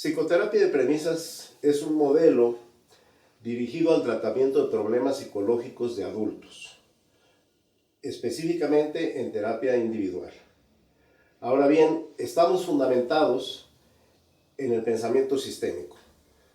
Psicoterapia de premisas es un modelo dirigido al tratamiento de problemas psicológicos de adultos, específicamente en terapia individual. Ahora bien, estamos fundamentados en el pensamiento sistémico,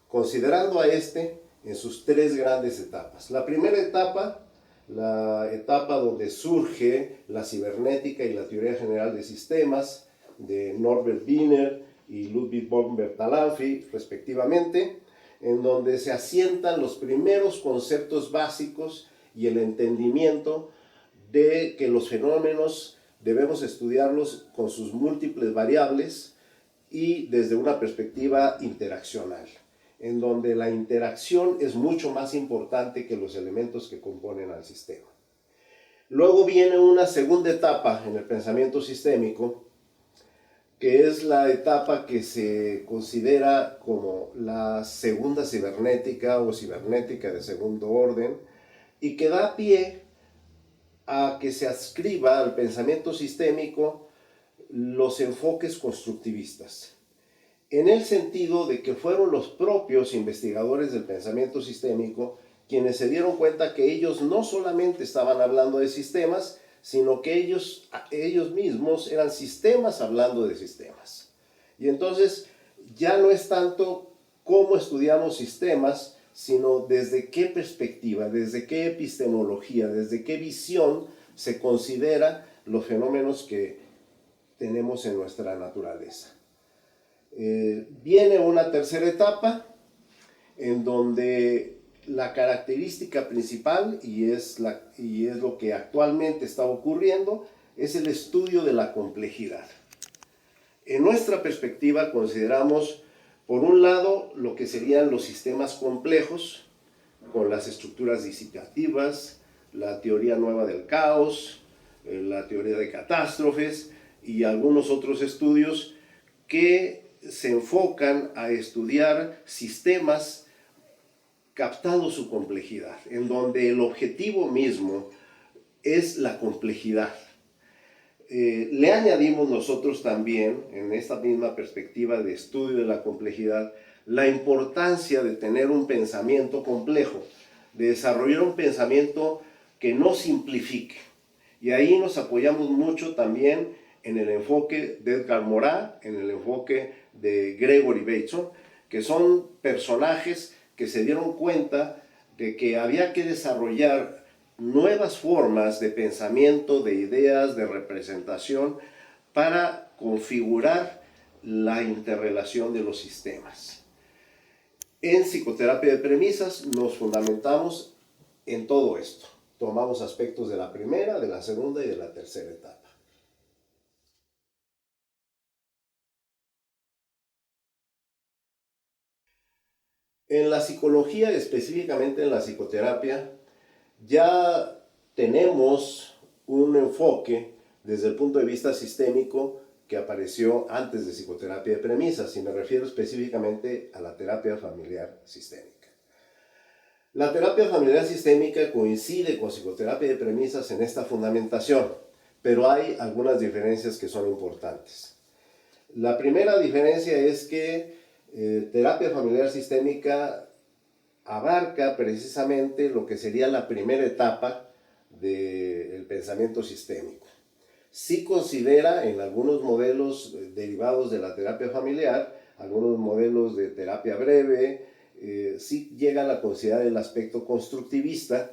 considerando a este en sus tres grandes etapas. La primera etapa, la etapa donde surge la cibernética y la teoría general de sistemas de Norbert Wiener y Ludwig von Bertalanffy, respectivamente, en donde se asientan los primeros conceptos básicos y el entendimiento de que los fenómenos debemos estudiarlos con sus múltiples variables y desde una perspectiva interaccional, en donde la interacción es mucho más importante que los elementos que componen al sistema. Luego viene una segunda etapa en el pensamiento sistémico, que es la etapa que se considera como la segunda cibernética o cibernética de segundo orden, y que da pie a que se adscriba al pensamiento sistémico los enfoques constructivistas, en el sentido de que fueron los propios investigadores del pensamiento sistémico quienes se dieron cuenta que ellos no solamente estaban hablando de sistemas, sino que ellos mismos eran sistemas hablando de sistemas. Y entonces ya no es tanto cómo estudiamos sistemas, sino desde qué perspectiva, desde qué epistemología, desde qué visión se considera los fenómenos que tenemos en nuestra naturaleza. Viene una tercera etapa en donde la característica principal, y es lo que actualmente está ocurriendo, es el estudio de la complejidad. En nuestra perspectiva consideramos, por un lado, lo que serían los sistemas complejos, con las estructuras disipativas, la teoría nueva del caos, la teoría de catástrofes y algunos otros estudios que se enfocan a estudiar sistemas captando su complejidad, en donde el objetivo mismo es la complejidad. Le añadimos nosotros también, en esta misma perspectiva de estudio de la complejidad, la importancia de tener un pensamiento complejo, de desarrollar un pensamiento que no simplifique. Y ahí nos apoyamos mucho también en el enfoque de Edgar Morin, en el enfoque de Gregory Bateson, que son personajes que se dieron cuenta de que había que desarrollar nuevas formas de pensamiento, de ideas, de representación, para configurar la interrelación de los sistemas. En psicoterapia de premisas nos fundamentamos en todo esto. Tomamos aspectos de la primera, de la segunda y de la tercera etapa. En la psicología, específicamente en la psicoterapia, ya tenemos un enfoque desde el punto de vista sistémico que apareció antes de psicoterapia de premisas, y me refiero específicamente a la terapia familiar sistémica. La terapia familiar sistémica coincide con psicoterapia de premisas en esta fundamentación, pero hay algunas diferencias que son importantes. La primera diferencia es que terapia familiar sistémica abarca precisamente lo que sería la primera etapa del pensamiento sistémico. Sí considera en algunos modelos derivados de la terapia familiar, algunos modelos de terapia breve, sí llegan a considerar el aspecto constructivista,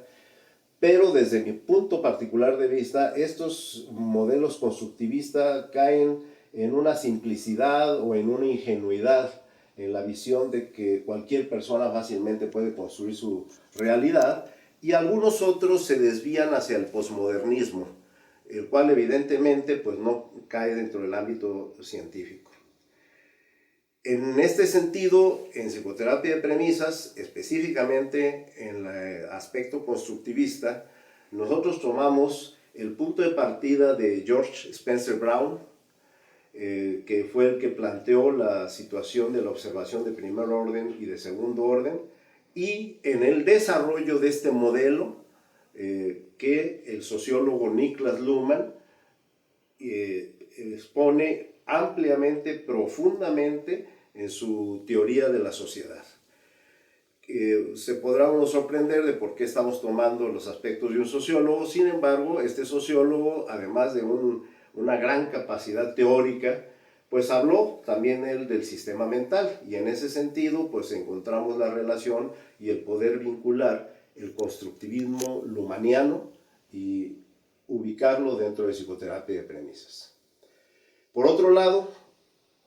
pero desde mi punto particular de vista, estos modelos constructivistas caen en una simplicidad o en una ingenuidad en la visión de que cualquier persona fácilmente puede construir su realidad, y algunos otros se desvían hacia el posmodernismo, el cual evidentemente pues no cae dentro del ámbito científico. En este sentido, en psicoterapia de premisas, específicamente en el aspecto constructivista, nosotros tomamos el punto de partida de George Spencer Brown, que fue el que planteó la situación de la observación de primer orden y de segundo orden, y en el desarrollo de este modelo que el sociólogo Niklas Luhmann expone ampliamente, profundamente, en su teoría de la sociedad. Se podrá uno sorprender de por qué estamos tomando los aspectos de un sociólogo. Sin embargo, este sociólogo, además de una gran capacidad teórica, pues habló también él del sistema mental, y en ese sentido pues encontramos la relación y el poder vincular el constructivismo lumaniano y ubicarlo dentro de psicoterapia de premisas. Por otro lado,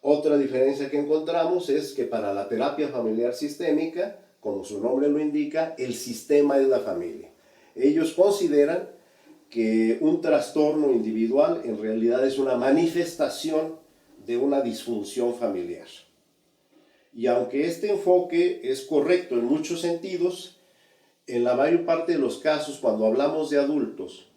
otra diferencia que encontramos es que para la terapia familiar sistémica, como su nombre lo indica, el sistema es la familia. Ellos consideran que un trastorno individual en realidad es una manifestación de una disfunción familiar. Y aunque este enfoque es correcto en muchos sentidos, en la mayor parte de los casos, cuando hablamos de adultos,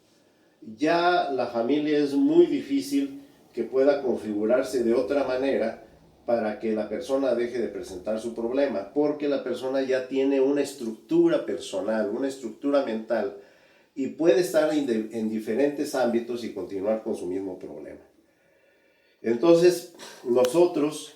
ya la familia es muy difícil que pueda configurarse de otra manera para que la persona deje de presentar su problema, porque la persona ya tiene una estructura personal, una estructura mental, y puede estar en diferentes ámbitos y continuar con su mismo problema. Entonces, nosotros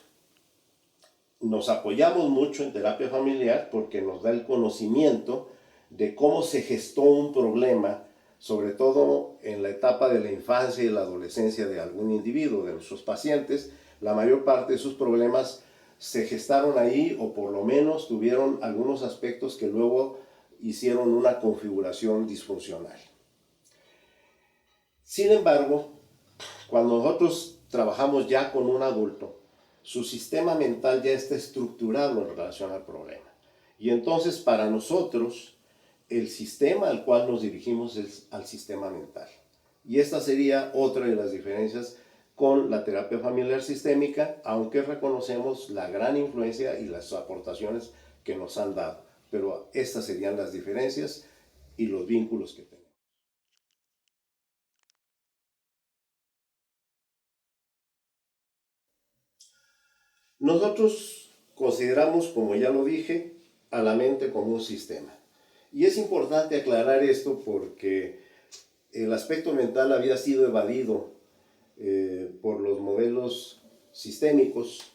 nos apoyamos mucho en terapia familiar porque nos da el conocimiento de cómo se gestó un problema, sobre todo en la etapa de la infancia y la adolescencia de algún individuo, de nuestros pacientes. La mayor parte de sus problemas se gestaron ahí, o por lo menos tuvieron algunos aspectos que luego hicieron una configuración disfuncional. Sin embargo, cuando nosotros trabajamos ya con un adulto, su sistema mental ya está estructurado en relación al problema. Y entonces para nosotros el sistema al cual nos dirigimos es al sistema mental. Y esta sería otra de las diferencias con la terapia familiar sistémica, aunque reconocemos la gran influencia y las aportaciones que nos han dado. Pero estas serían las diferencias y los vínculos que tenemos. Nosotros consideramos, como ya lo dije, a la mente como un sistema. Y es importante aclarar esto porque el aspecto mental había sido evadido por los modelos sistémicos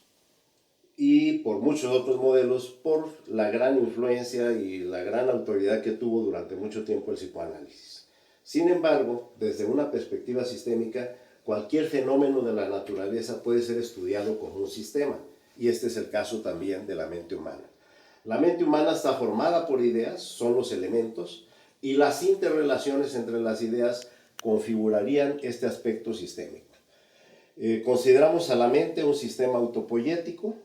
y por muchos otros modelos por la gran influencia y la gran autoridad que tuvo durante mucho tiempo el psicoanálisis. Sin embargo, desde una perspectiva sistémica, cualquier fenómeno de la naturaleza puede ser estudiado como un sistema, y este es el caso también de la mente humana. La mente humana está formada por ideas, son los elementos, y las interrelaciones entre las ideas configurarían este aspecto sistémico. Consideramos a la mente un sistema autopoyético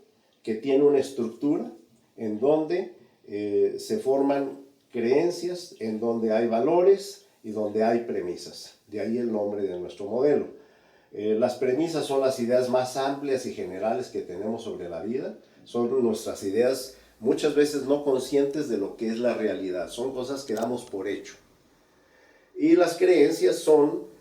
que tiene una estructura en donde se forman creencias, en donde hay valores y donde hay premisas. De ahí el nombre de nuestro modelo. Las premisas son las ideas más amplias y generales que tenemos sobre la vida. Son nuestras ideas muchas veces no conscientes de lo que es la realidad. Son cosas que damos por hecho. Y las creencias son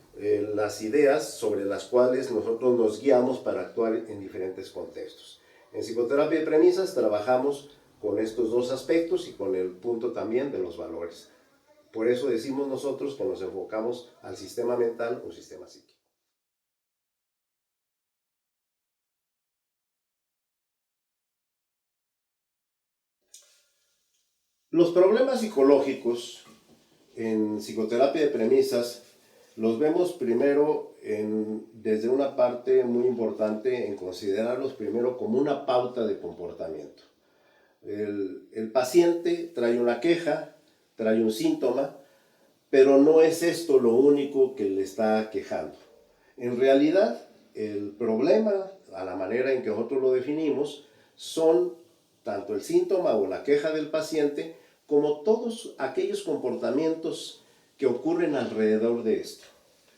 las ideas sobre las cuales nosotros nos guiamos para actuar en diferentes contextos. En psicoterapia de premisas trabajamos con estos dos aspectos y con el punto también de los valores. Por eso decimos nosotros que nos enfocamos al sistema mental o sistema psíquico. Los problemas psicológicos en psicoterapia de premisas los vemos primero desde una parte muy importante en considerarlos primero como una pauta de comportamiento. El paciente trae una queja, trae un síntoma, pero no es esto lo único que le está quejando. En realidad, el problema, a la manera en que nosotros lo definimos, son tanto el síntoma o la queja del paciente como todos aquellos comportamientos que ocurren alrededor de esto.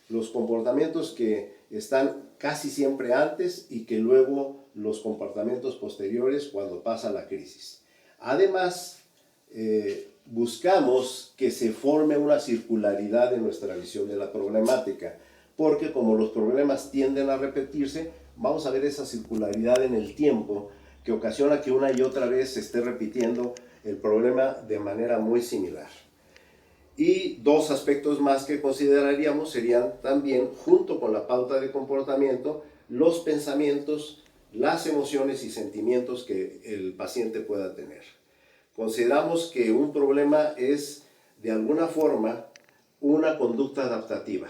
Los comportamientos que están casi siempre antes y que luego los comportamientos posteriores cuando pasa la crisis. Además, buscamos que se forme una circularidad en nuestra visión de la problemática, porque como los problemas tienden a repetirse, vamos a ver esa circularidad en el tiempo que ocasiona que una y otra vez se esté repitiendo el problema de manera muy similar. Y dos aspectos más que consideraríamos serían también, junto con la pauta de comportamiento, los pensamientos las emociones y sentimientos que el paciente pueda tener. Consideramos que un problema es, de alguna forma, una conducta adaptativa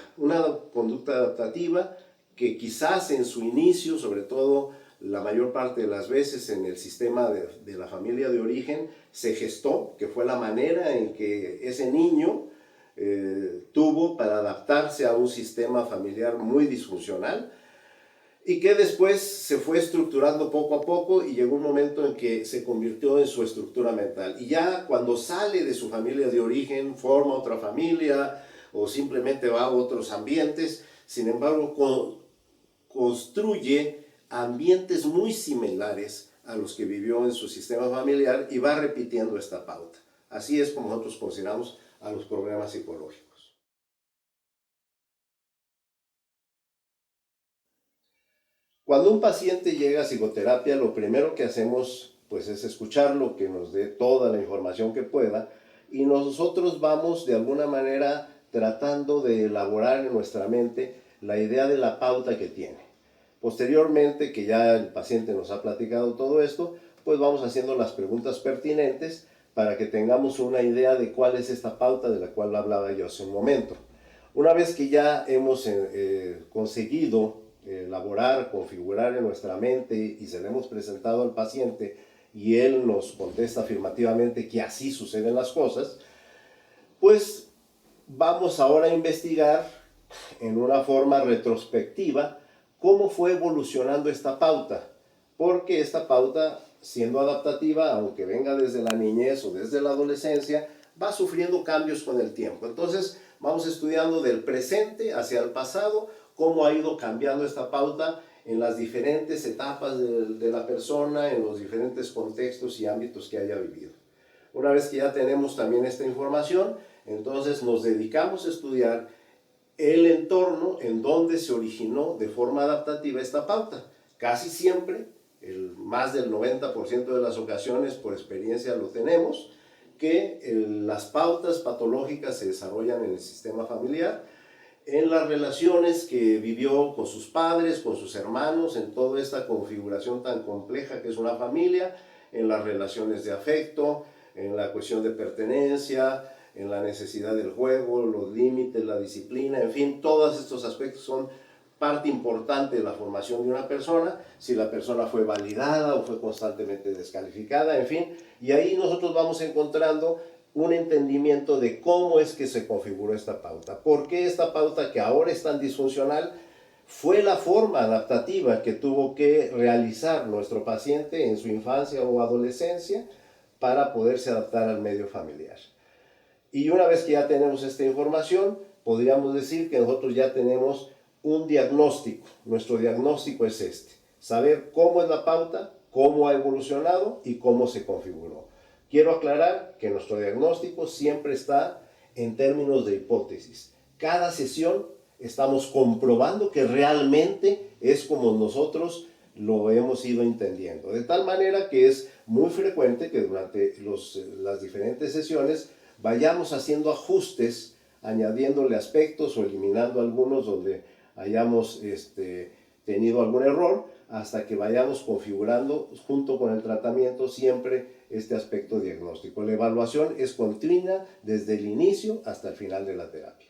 que quizás en su inicio, sobre todo la mayor parte de las veces en el sistema de la familia de origen, se gestó, que fue la manera en que ese niño tuvo para adaptarse a un sistema familiar muy disfuncional, y que después se fue estructurando poco a poco y llegó un momento en que se convirtió en su estructura mental. Y ya cuando sale de su familia de origen, forma otra familia o simplemente va a otros ambientes, sin embargo construye ambientes muy similares a los que vivió en su sistema familiar y va repitiendo esta pauta. Así es como nosotros consideramos a los problemas psicológicos. Cuando un paciente llega a psicoterapia, lo primero que hacemos pues, es escucharlo, que nos dé toda la información que pueda, y nosotros vamos de alguna manera tratando de elaborar en nuestra mente la idea de la pauta que tiene. Posteriormente, que ya el paciente nos ha platicado todo esto, pues vamos haciendo las preguntas pertinentes para que tengamos una idea de cuál es esta pauta de la cual hablaba yo hace un momento. Una vez que ya hemos conseguido elaborar, configurar en nuestra mente y se le hemos presentado al paciente y él nos contesta afirmativamente que así suceden las cosas, pues vamos ahora a investigar en una forma retrospectiva cómo fue evolucionando esta pauta, porque esta pauta, siendo adaptativa, aunque venga desde la niñez o desde la adolescencia, va sufriendo cambios con el tiempo. Entonces vamos estudiando del presente hacia el pasado, cómo ha ido cambiando esta pauta en las diferentes etapas de la persona, en los diferentes contextos y ámbitos que haya vivido. Una vez que ya tenemos también esta información, entonces nos dedicamos a estudiar el entorno en donde se originó de forma adaptativa esta pauta. Casi siempre, más del 90% de las ocasiones, por experiencia lo tenemos, que las pautas patológicas se desarrollan en el sistema familiar, en las relaciones que vivió con sus padres, con sus hermanos, en toda esta configuración tan compleja que es una familia, en las relaciones de afecto, en la cuestión de pertenencia, en la necesidad del juego, los límites, la disciplina, en fin, todos estos aspectos son parte importante de la formación de una persona, si la persona fue validada o fue constantemente descalificada, en fin, y ahí nosotros vamos encontrando un entendimiento de cómo es que se configuró esta pauta, por qué esta pauta que ahora es tan disfuncional fue la forma adaptativa que tuvo que realizar nuestro paciente en su infancia o adolescencia para poderse adaptar al medio familiar. Y una vez que ya tenemos esta información, podríamos decir que nosotros ya tenemos un diagnóstico. Nuestro diagnóstico es este: saber cómo es la pauta, cómo ha evolucionado y cómo se configuró. Quiero aclarar que nuestro diagnóstico siempre está en términos de hipótesis. Cada sesión estamos comprobando que realmente es como nosotros lo hemos ido entendiendo. De tal manera que es muy frecuente que durante las diferentes sesiones vayamos haciendo ajustes, añadiéndole aspectos o eliminando algunos donde hayamos tenido algún error, hasta que vayamos configurando junto con el tratamiento siempre este aspecto diagnóstico. La evaluación es continua desde el inicio hasta el final de la terapia.